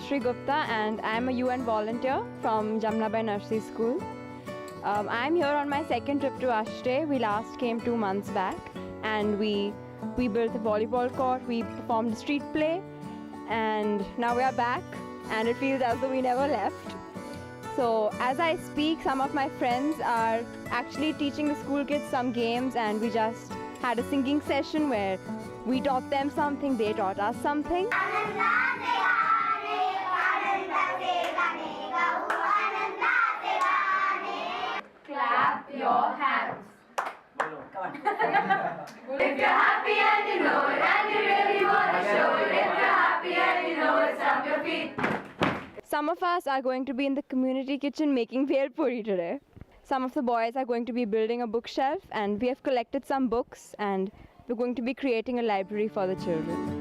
Manashri Gupta and I am a UN volunteer from Jamnabai Nursery School. I am here on my second trip to Ashray. We last came 2 months back and we built a volleyball court, we performed a street play, and now we are back and it feels as though we never left. So as I speak, some of my friends are actually teaching the school kids some games, and we just had a singing session where we taught them something, they taught us something. Clap your hands. Come on. If you're happy and you know it and you really want to show it, if you're happy and you know it, stamp your feet. Some of us are going to be in the community kitchen making bhel puri today. Some of the boys are going to be building a bookshelf, and we have collected some books and we're going to be creating a library for the children.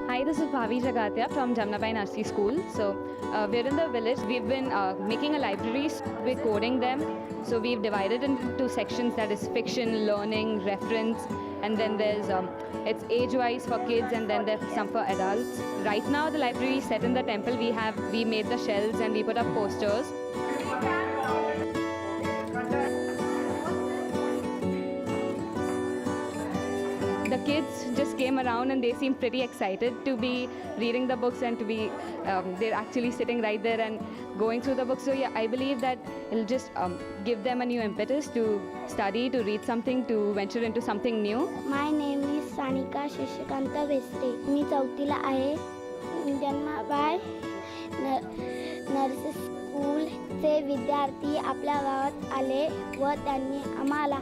Hi, this is Bhavi Jagatia from Jamnabai Nursery School. So we're in the village. We've been making a library. We're coding them. So we've divided into sections, that is fiction, learning, reference, and then there's it's age-wise for kids, and then there's some for adults. Right now the library is set in the temple. We made the shelves and we put up posters. The kids just came around and they seemed pretty excited to be reading the books and to be, they're actually sitting right there and going through the books. So yeah, I believe that it'll just give them a new impetus to study, to read something, to venture into something new. My name is Sanika Shishikanta Vestre. मी चौथीला आहे. जन्माबाई nursery स्कूलचे विद्यार्थी आपल्या गावात आले व त्यांनी आम्हाला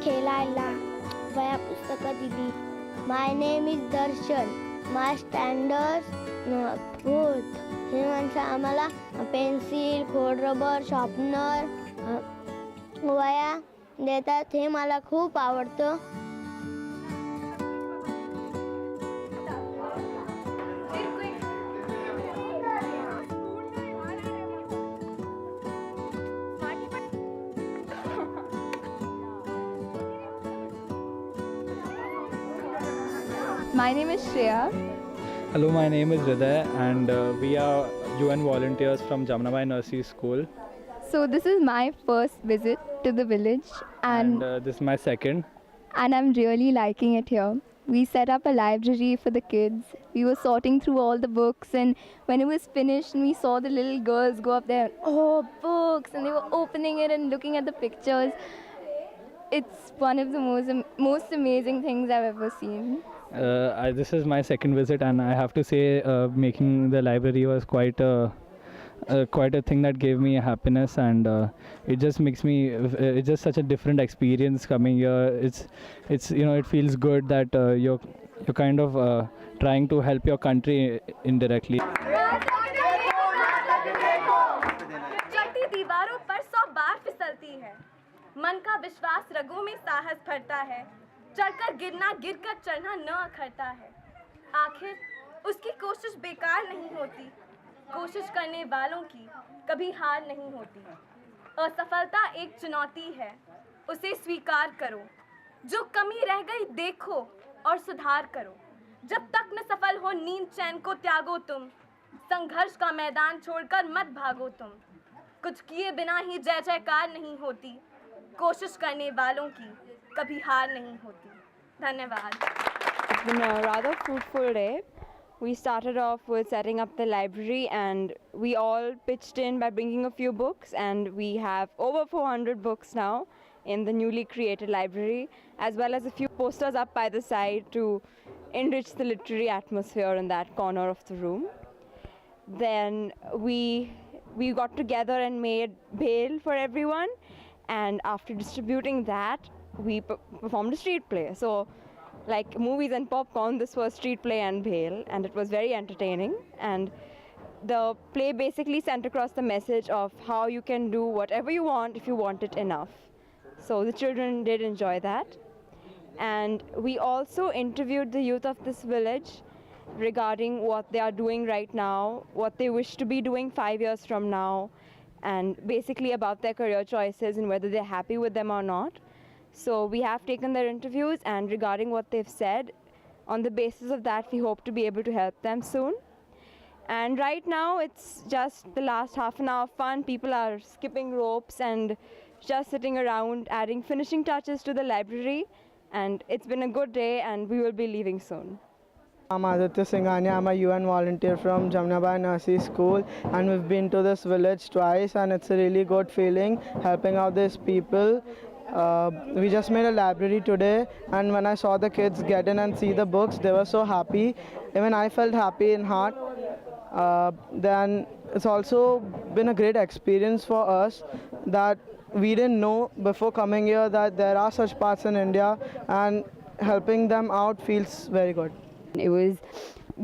खेळायला वह्या पुस्तकं दिली. My name is Darshan. My standard fourth. हे माणसं आम्हाला पेन्सिल, खोड रबर, शॉर्पनर, वह्या देतात. हे मला खूप आवडतं. My name is Shreya. Hello, my name is Hriday, and we are UN volunteers from Jamnabai Nursery School. So this is my first visit to the village, and This is my second. I'm really liking it here. We set up a library for the kids. We were sorting through all the books, and when it was finished and we saw the little girls go up there, oh, books, and they were opening it and looking at the pictures. It's one of the most amazing things I've ever seen. This is my second visit, and I have to say, making the library was quite a thing that gave me happiness, and it just makes me. It's just such a different experience coming here. It's it feels good that you're kind of trying to help your country indirectly. चढ़ती दीवारों पर 100 बार फिसलती है. मन का विश्वास रगों में साहस भरता है. चढ़कर गिरना, गिरकर चढ़ना न अखरता है. आखिर उसकी कोशिश बेकार नहीं होती. कोशिश करने वालों की कभी हार नहीं होती. असफलता एक चुनौती है, उसे स्वीकार करो. जो कमी रह गई देखो और सुधार करो. जब तक न सफल हो नींद चैन को त्यागो तुम. संघर्ष का मैदान छोड़कर मत भागो तुम. कुछ किए बिना ही जय जयकार नहीं होती. कोशिश करने वालों की कभी हार नहीं होती. धन्यवाद. It's been a rather fruitful day. We started off with setting up the library, and we all pitched in by bringing a few books, and we have over 400 books now in the newly created library, as well as a few posters up by the side to enrich the literary atmosphere in that corner of the room. Then we got together and made bhel for everyone, and after distributing that, we performed a street play. So like movies and popcorn, this was street play and bhel, and it was very entertaining. And the play basically sent across the message of how you can do whatever you want if you want it enough. So the children did enjoy that. And we also interviewed the youth of this village, regarding what they are doing right now, what they wish to be doing 5 years from now, and basically about their career choices and whether they're happy with them or not. So we have taken their interviews, and regarding what they've said, on the basis of that, we hope to be able to help them soon. And right now, it's just the last half an hour of fun. People are skipping ropes and just sitting around, adding finishing touches to the library. And it's been a good day, and we will be leaving soon. I'm Aditya Singhania. I'm a UN volunteer from Jamnabai Nursery School, and we've been to this village twice, and it's a really good feeling helping out these people. We just made a library today, and when I saw the kids get in and see the books, they were so happy. Even I felt happy in heart. Then it's also been a great experience for us that we didn't know before coming here that there are such paths in India, and helping them out feels very good. It was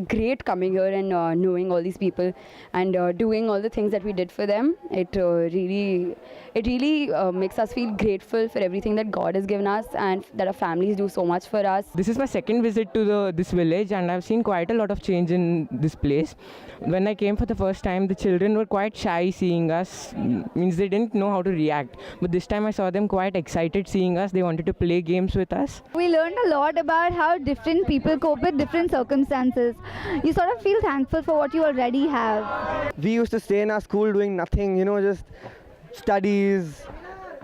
great coming here and knowing all these people and doing all the things that we did for them. It really makes us feel grateful for everything that God has given us and that our families do so much for us. This is my second visit to this village, and I've seen quite a lot of change in this place. When I came for the first time, the children were quite shy seeing us, means they didn't know how to react. But this time I saw them quite excited seeing us. They wanted to play games with us. We learned a lot about how different people cope with different circumstances. You sort of feel thankful for what you already have. We used to stay in our school doing nothing, just studies,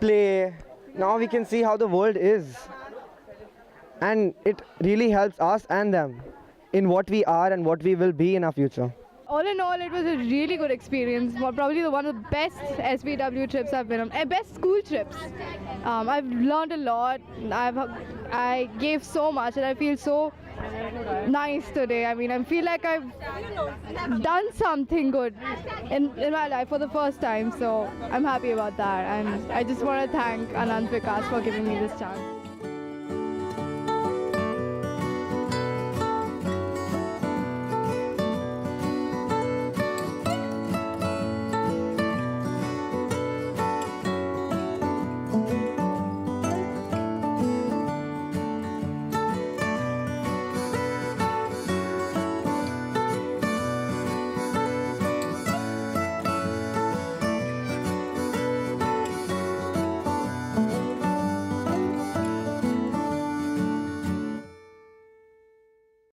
play. Now we can see how the world is. And it really helps us and them in what we are and what we will be in our future. All in all, it was a really good experience. Probably one of the best SBW trips I've been on, best school trips. I've learned a lot. I gave so much, and I feel so nice today. I mean, I feel like I've done something good in my life for the first time. So I'm happy about that, and I just want to thank Anand Vikas for giving me this chance.